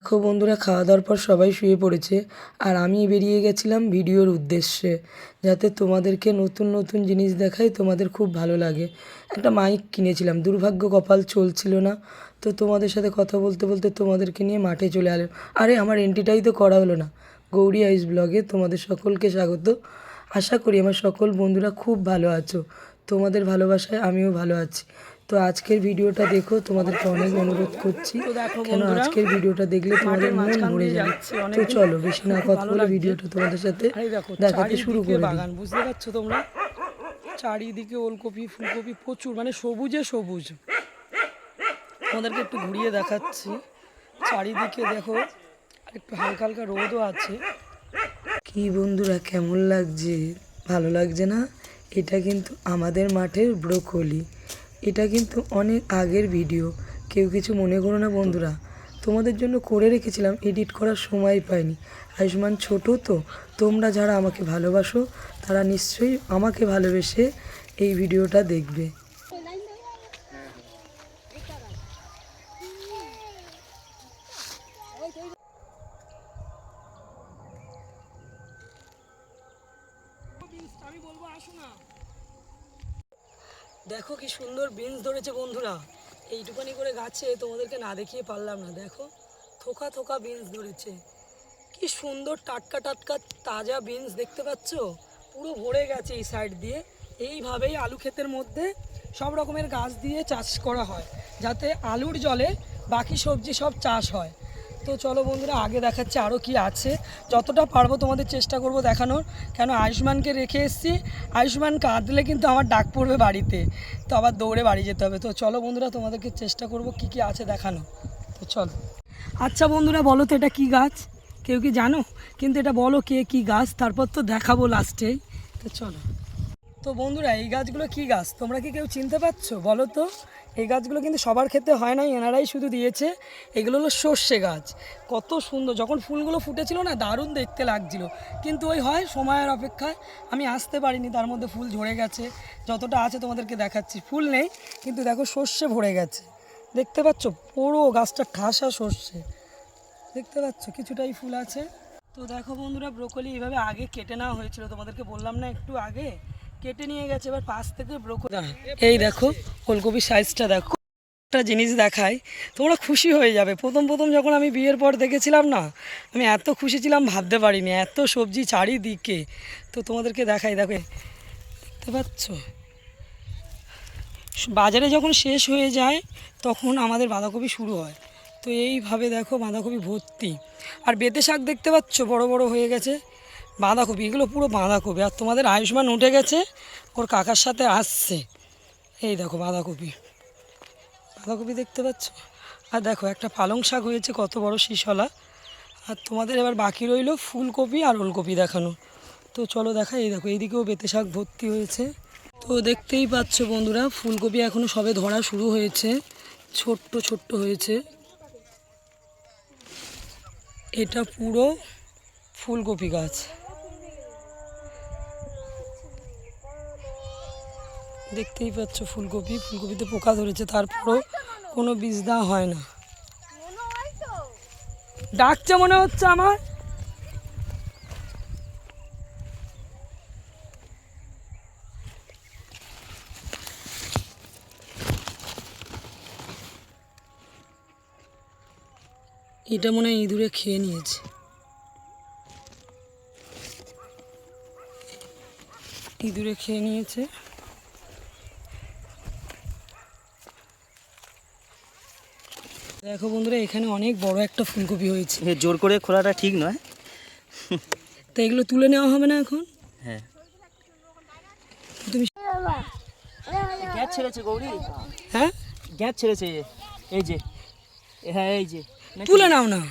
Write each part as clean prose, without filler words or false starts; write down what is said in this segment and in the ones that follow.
দেখো বন্ধুরা, খাওয়া দাওয়ার পর সবাই শুয়ে পড়েছে আর আমি বেরিয়ে গেছিলাম ভিডিওর উদ্দেশ্যে, যাতে তোমাদেরকে নতুন নতুন জিনিস দেখাই, তোমাদের খুব ভালো লাগে। একটা মাইক কিনেছিলাম, দুর্ভাগ্য কপাল চলছিল না, তো তোমাদের সাথে কথা বলতে বলতে তোমাদেরকে নিয়ে মাঠে চলে এলাম। আরে আমার এন্ট্রিটাই তো করা হলো না। গৌরী আইস ব্লগে তোমাদের সকলকে স্বাগত। আশা করি আমার সকল বন্ধুরা খুব ভালো আছো, তোমাদের ভালোবাসায় আমিও ভালো আছি। তো আজকের ভিডিওটা দেখো, তোমাদেরকে অনেক অনুরোধ করছি, কেন আজকের ভিডিওটা দেখলে তোমাদের মন ভরে যাবে। তো চলো বেশি না কথা বলে ভিডিওটা তোমাদের সাথে দেখাতে শুরু করে দিই। বাগান বুঝতে পারছো তোমরা, চারিদিকে ওলকপি ফুলকপি প্রচুর, মানে সবুজে সবুজ। তোমাদেরকে একটু ঘুরিয়ে দেখাচ্ছি, চারিদিকে দেখো, একটু হালকা হালকা রোদও আছে। কি বন্ধুরা, কেমন লাগছে? ভালো লাগছে না? এটা কিন্তু আমাদের মাঠের ব্রোকলি। এটা কিন্তু অনেক আগের ভিডিও, কেউ কিছু মনে করো না বন্ধুরা। তোমাদের জন্য করে রেখেছিলাম, এডিট করার সময় পাইনি। আয়ুষ্মান ছোট তো, তোমরা যারা আমাকে ভালোবাসো তারা নিশ্চয়ই আমাকে ভালোবেসে এই ভিডিওটা দেখবে। আমি বলবো আসো না। দেখো কি সুন্দর বিনস ধরেছে বন্ধুরা, এইটুখানি করে গাছে তোমাদেরকে না দেখিয়ে পারলাম না। দেখো থোকা থোকা বিনস ধরেছে, কি সুন্দর টাটকা টাটকা তাজা বিনস দেখতে পাচ্ছ, পুরো ভরে গেছে এই সাইড দিয়ে। এইভাবেই আলু ক্ষেতের মধ্যে সব রকমের গাছ দিয়ে চাষ করা হয়, যাতে আলুর জলে বাকি সবজি সব চাষ হয়। তো চলো বন্ধুরা, আগে দেখাচ্ছে আরও কি আছে, যতটা পারবো তোমাদের চেষ্টা করব দেখানোর। কেন আয়ুষ্মানকে রেখে এসেছি, আয়ুষ্মান কাঁদলে কিন্তু আমার ডাক পড়বে বাড়িতে, তো আবার দৌড়ে বাড়ি যেতে হবে। তো চলো বন্ধুরা, তোমাদেরকে চেষ্টা করব কি কি আছে দেখানো। তো চলো। আচ্ছা বন্ধুরা, বলো তো এটা কি গাছ? কেউ কি জানো? কিন্তু এটা বলো কে কি গাছ, তারপর তো দেখাবো লাস্টেই। তো চলো। তো বন্ধুরা, এই গাছগুলো কি গাছ তোমরা কি কেউ চিনতে পারছো বলো তো? এই গাছগুলো কিন্তু সবার ক্ষেত্রে হয় না, এনারাই শুধু দিয়েছে। এগুলো হলো সর্ষে গাছ। কত সুন্দর, যখন ফুলগুলো ফুটেছিল না দারুণ দেখতে লাগছিল, কিন্তু ওই হয় সময়ের অপেক্ষায় আমি আসতে পারিনি, তার মধ্যে ফুল ঝরে গেছে। যতটা আছে তোমাদেরকে দেখাচ্ছি, ফুল নেই কিন্তু দেখো সর্ষে ভরে গেছে, দেখতে পাচ্ছ পুরো গাছটা ঠাসা সর্ষে, দেখতে পাচ্ছ কিছুটাই ফুল আছে। তো দেখো বন্ধুরা, ব্রোকলি এইভাবে আগে কেটে নেওয়া হয়েছিল, তোমাদেরকে বললাম না একটু আগে, কেটে নিয়ে গেছে। এবার পাশ থেকে ব্রোকলি, এই দেখো ফুলকপির সাইজটা দেখো। একটা জিনিস দেখাই, তোমরা খুশি হয়ে যাবে। প্রথম প্রথম যখন আমি বিয়ের পর দেখেছিলাম না, আমি এত খুশি ছিলাম ভাবতে পারিনি, এত সবজি চারিদিকে। তো তোমাদেরকে দেখাই, দেখো দেখতে পাচ্ছ, বাজারে যখন শেষ হয়ে যায় তখন আমাদের বাঁধাকপি শুরু হয়। তো এইভাবে দেখো বাঁধাকপি ভর্তি, আর বেতে শাক দেখতে পাচ্ছ বড় বড় হয়ে গেছে। বাঁধাকপি, এগুলো পুরো বাঁধাকপি। আর তোমাদের আয়ুষ্মান উঠে গেছে, ওর কাকার সাথে আসছে। এই দেখো বাঁধাকপি, বাঁধাকপি দেখতে পাচ্ছ। আর দেখো একটা পালং শাক হয়েছে কত বড় শিশলা। আর তোমাদের এবার বাকি রইল ফুলকপি আর ওলকপি দেখানো। তো চলো দেখাই, এই দেখো এইদিকেও বেতে শাক ভর্তি হয়েছে। তো দেখতেই পাচ্ছ বন্ধুরা, ফুলকপি এখনও সবে ধরা শুরু হয়েছে, ছোট্ট ছোট্ট হয়েছে। এটা পুরো ফুলকপি গাছ, দেখতেই পাচ্ছ ফুলকপি। ফুলকপিতে পোকা ধরেছে, তারপরও কোনো বীজ দেওয়া হয় না। ডাকছে মনে হচ্ছে আমার। এটা মনে হয় ইঁদুরে খেয়ে নিয়েছে, ইঁদুরে খেয়ে নিয়েছে। দেখো বন্ধুরা, এখানে অনেক বড় একটা ফুলকপি হয়েছে। জোর করে খোলাটা ঠিক নয়, তো এগুলো তুলে নেওয়া হবে না এখন? হ্যাঁ। তুমি গ্যাস ছেড়েছে গৌরী, হ্যাঁ গ্যাস ছেড়েছে, এই যে, হ্যাঁ এই যে। তুলে নাও না,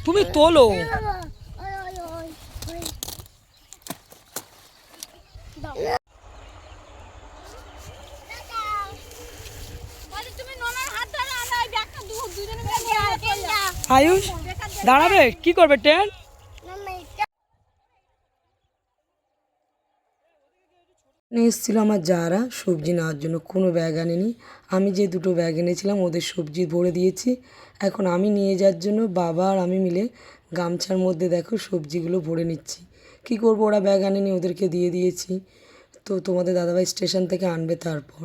তুমি তোলো। আয়ুষ দাঁড়াবে, কি করবে ট্রেন? নিয়ে এসেছিলো আমার যারা সবজি নেওয়ার জন্য, কোনো ব্যাগ আনেনি। আমি যে দুটো ব্যাগ এনেছিলাম ওদের সবজি ভরে দিয়েছি। এখন আমি নিয়ে যাওয়ার জন্য বাবা আর আমি মিলে গামছার মধ্যে দেখো সবজিগুলো ভরে নিচ্ছি। কী করবো, ওরা ব্যাগ আনেনি, ওদেরকে দিয়ে দিয়েছি। তো তোমাদের দাদাভাই স্টেশন থেকে আনবে তারপর।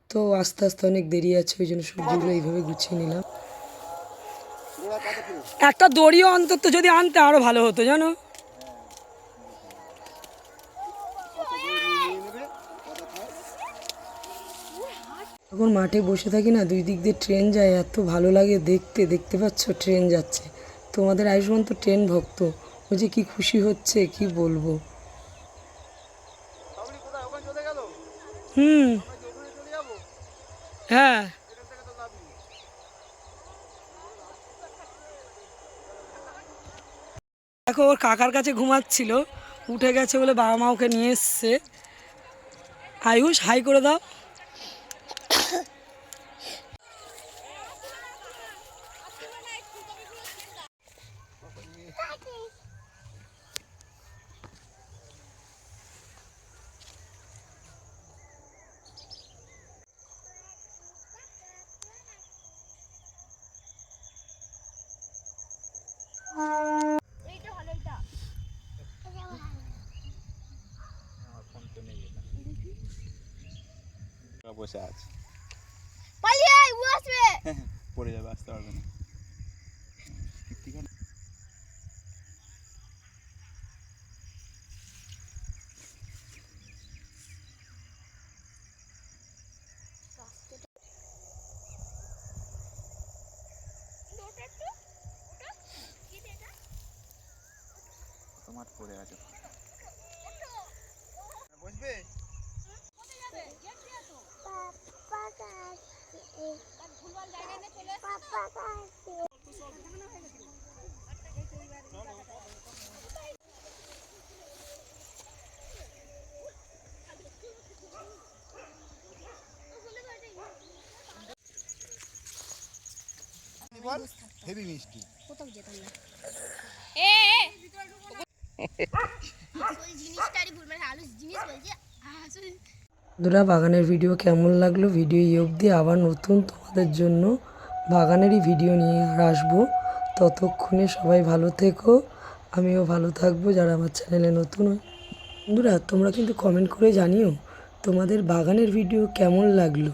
তো আস্তে আস্তে অনেক দেরি আছে, ওই জন্য সবজিগুলো এইভাবে গুছিয়ে নিলাম। একটা দড়িও অন্তত যদি আনতে আরও ভালো হতো জানো। যখন মাঠে বসে থাকি না, দুই দিক দিয়ে ট্রেন যায়, এত ভালো লাগে দেখতে। দেখতে পাচ্ছ ট্রেন যাচ্ছে। তোমাদের আয়ুষ্মান তো ট্রেন ভক্ত, ও যে কি খুশি হচ্ছে কি বলবো। হুম, হ্যাঁ। দেখো ওর কাকার কাছে ঘুমাচ্ছিল, উঠে গেছে বলে বাবা মা ওকে নিয়ে এসছে। আয়ুষ হাই করে দাও। বসে আছে, পালিয়ে আয়, ও আসবে। পড়ে যাবে, আসতে পারবে না। তোমার পড়ে আছে, বসবে। হেভি মিষ্টি। কোথাও যেতাম না। ওই জিনিসটারই ভুল, মানে আলু জিনিস বলছে আসলে। বন্ধুরা, বাগানের ভিডিও কেমন লাগলো, ভিডিও এই অবধি। আবার নতুন তোমাদের জন্য বাগানেরই ভিডিও নিয়ে আসবো। ততক্ষণে সবাই ভালো থেকো, আমিও ভালো থাকবো। যারা আমার চ্যানেলে নতুন হয়, বন্ধুরা তোমরা কিন্তু কমেন্ট করে জানিও তোমাদের বাগানের ভিডিও কেমন লাগলো।